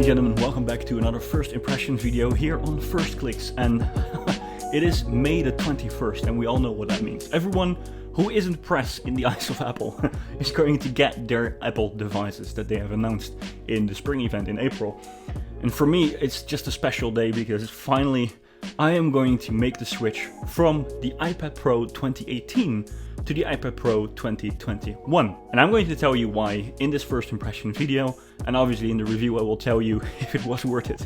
gentlemen, welcome back to another first impression video here on Firstclicks, and it is May the 21st and we all know what that means. Everyone who isn't press in the eyes of Apple is going to get their Apple devices that they have announced in the spring event in April. And for me, it's just a special day because finally I am going to make the switch from the iPad Pro 2018 to the iPad Pro 2021. And I'm going to tell you why in this first impression video, and obviously in the review I will tell you if it was worth it.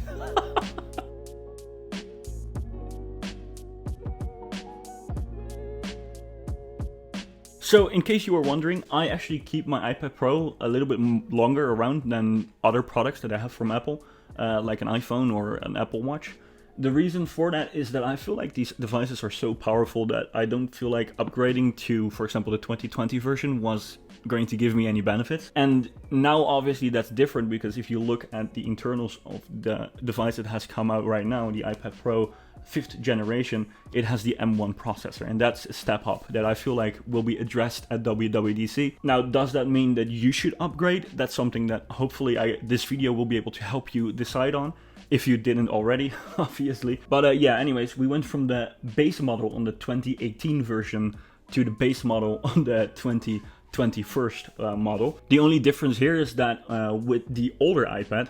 So in case you were wondering, I actually keep my iPad Pro a little bit longer around than other products that I have from Apple, like an iPhone or an Apple Watch. The reason for that is that I feel like these devices are so powerful that I don't feel like upgrading to, for example, the 2020 version was going to give me any benefits. And now obviously that's different because if you look at the internals of the device that has come out right now, the iPad Pro 5th generation, it has the M1 processor, and that's a step up that I feel like will be addressed at WWDC. Now, does that mean that you should upgrade? That's something that hopefully this video will be able to help you decide on, if you didn't already, obviously. But yeah, anyways, we went from the base model on the 2018 version to the base model on the 2021 model. The only difference here is that with the older iPad,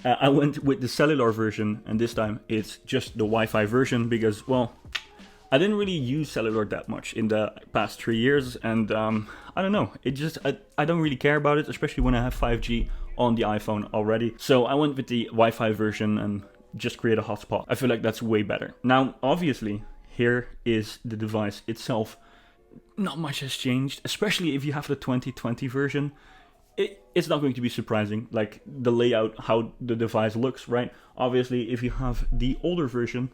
I went with the cellular version, and this time it's just the Wi-Fi version because, well, I didn't really use cellular that much in the past 3 years, and I don't know, I don't really care about it, especially when I have 5G on the iPhone already. So I went with the Wi-Fi version and just create a hotspot. I feel like that's way better. Now, obviously, here is the device itself. Not much has changed, especially if you have the 2020 version. It's not going to be surprising, like the layout, how the device looks, right? Obviously, if you have the older version,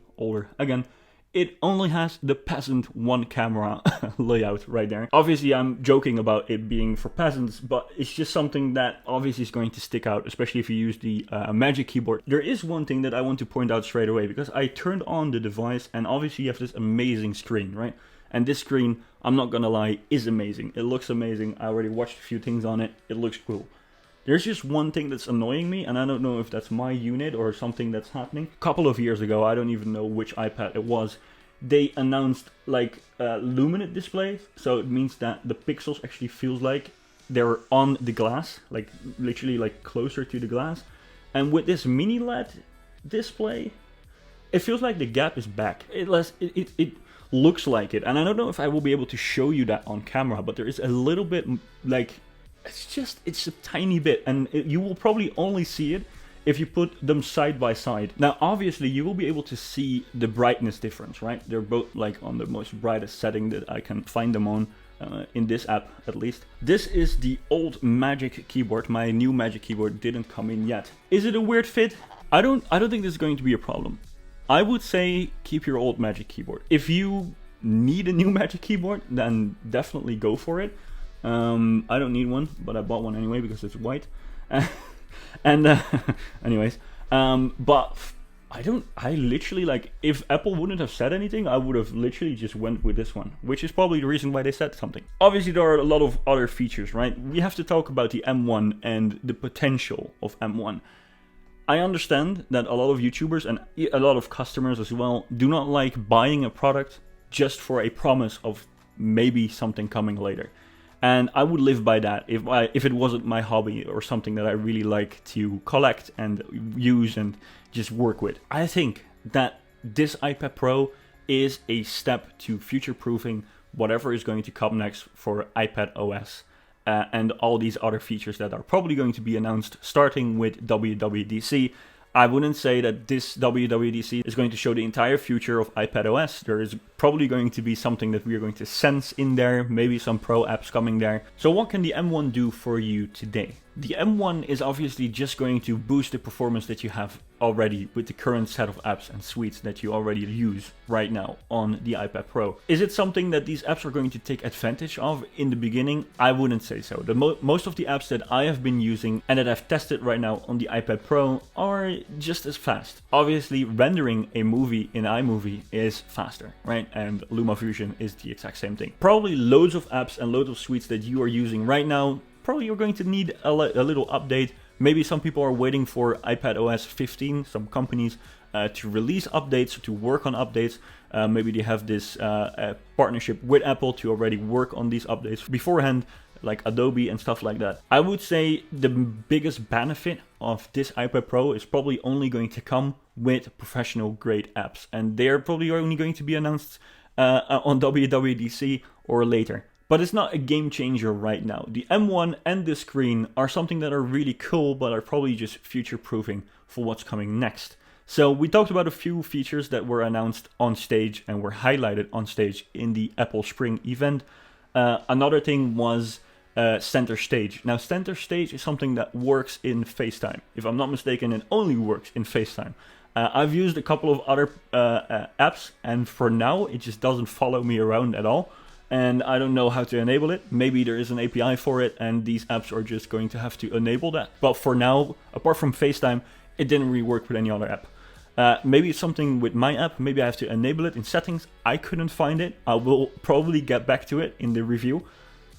again, it only has the peasant one camera layout right there. Obviously, I'm joking about it being for peasants, but it's just something that obviously is going to stick out, especially if you use the Magic Keyboard. There is one thing that I want to point out straight away, because I turned on the device and obviously you have this amazing screen, right? And this screen, I'm not gonna lie, is amazing. It looks amazing. I already watched a few things on it. It looks cool. There's just one thing that's annoying me, and I don't know if that's my unit or something that's happening. A couple of years ago, I don't even know which iPad it was, they announced like luminant display. So it means that the pixels actually feels like they're on the glass, like literally like closer to the glass. And with this mini LED display, it feels like the gap is back. It looks like it, and I don't know if I will be able to show you that on camera, but there is a little bit, like, it's a tiny bit, and you will probably only see it if you put them side by side. Now, obviously, you will be able to see the brightness difference, right? They're both like on the most brightest setting that I can find them on, in this app at least. This is the old Magic Keyboard. My new Magic Keyboard didn't come in yet. Is it a weird fit? I don't think this is going to be a problem. I would say keep your old Magic Keyboard. If you need a new Magic Keyboard, then definitely go for it. I don't need one, but I bought one anyway because it's white. Anyways, but I literally, like, if Apple wouldn't have said anything, I would have literally just went with this one, which is probably the reason why they said something. Obviously, there are a lot of other features, right? We have to talk about the M1 and the potential of M1. I understand that a lot of YouTubers and a lot of customers as well do not like buying a product just for a promise of maybe something coming later. And I would live by that if it wasn't my hobby or something that I really like to collect and use and just work with. I think that this iPad Pro is a step to future-proofing whatever is going to come next for iPad OS. And all these other features that are probably going to be announced starting with WWDC. I wouldn't say that this WWDC is going to show the entire future of iPad OS. There is probably going to be something that we are going to sense in there, maybe some pro apps coming there. So what can the M1 do for you today? The M1 is obviously just going to boost the performance that you have already with the current set of apps and suites that you already use right now on the iPad Pro. Is it something that these apps are going to take advantage of in the beginning? I wouldn't say so. Most of the apps that I have been using and that I've tested right now on the iPad Pro are just as fast. Obviously, rendering a movie in iMovie is faster, right? And LumaFusion is the exact same thing. Probably loads of apps and loads of suites that you are using right now, probably you're going to need a little update Maybe some people are waiting for iPadOS 15, some companies to release updates, to work on updates. Maybe they have this partnership with Apple to already work on these updates beforehand, like Adobe and stuff like that. I would say the biggest benefit of this iPad Pro is probably only going to come with professional grade apps, and they're probably only going to be announced on WWDC or later. But it's not a game changer right now. The M1 and the screen are something that are really cool, but are probably just future proofing for what's coming next. So we talked about a few features that were announced on stage and were highlighted on stage in the Apple Spring event. Another thing was Center Stage. Now, Center Stage is something that works in FaceTime. If I'm not mistaken, it only works in FaceTime. I've used a couple of other apps, and for now, it just doesn't follow me around at all. And I don't know how to enable it. Maybe there is an API for it, and these apps are just going to have to enable that. But for now, apart from FaceTime, it didn't really work with any other app. Maybe it's something with my app. Maybe I have to enable it in settings. I couldn't find it. I will probably get back to it in the review.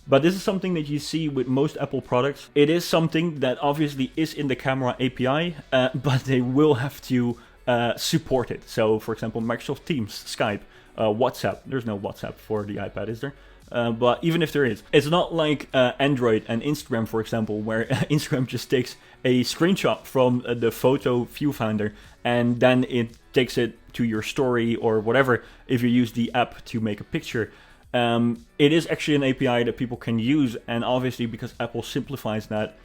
But this is something that you see with most Apple products. It is something that obviously is in the camera API, but they will have to support it. So, for example, Microsoft Teams, Skype, WhatsApp. There's no WhatsApp for the iPad, is there? But even if there is, it's not like Android and Instagram, for example, where Instagram just takes a screenshot from the photo viewfinder and then it takes it to your story or whatever if you use the app to make a picture. It is actually an API that people can use, and obviously because Apple simplifies that,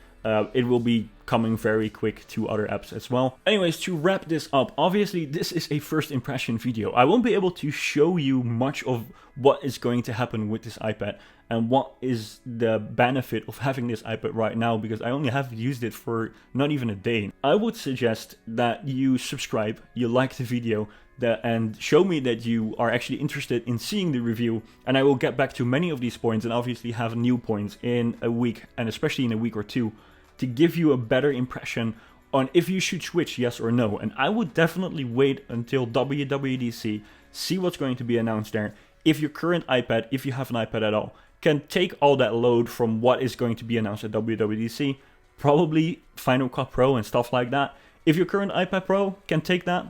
it will be coming very quick to other apps as well. Anyways, to wrap this up, obviously this is a first impression video. I won't be able to show you much of what is going to happen with this iPad and what is the benefit of having this iPad right now, because I only have used it for not even a day. I would suggest that you subscribe, you like the video, and show me that you are actually interested in seeing the review, and I will get back to many of these points and obviously have new points in a week, and especially in a week or two, to give you a better impression on if you should switch, yes or no. And I would definitely wait until WWDC, see what's going to be announced there. If your current iPad, if you have an iPad at all, can take all that load from what is going to be announced at WWDC, probably Final Cut Pro and stuff like that. If your current iPad Pro can take that,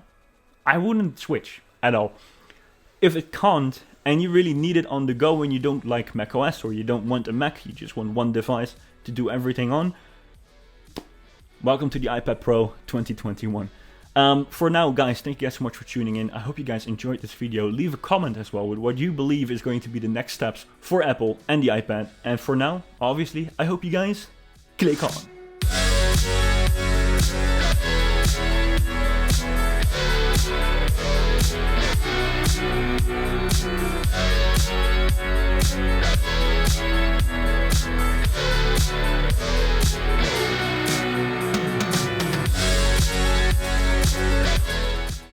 I wouldn't switch at all. If it can't, and you really need it on the go and you don't like macOS or you don't want a Mac, you just want one device to do everything on, welcome to the iPad Pro 2021. For now, guys, thank you guys so much for tuning in. I hope you guys enjoyed this video. Leave a comment as well with what you believe is going to be the next steps for Apple and the iPad. And for now, obviously, I hope you guys click on.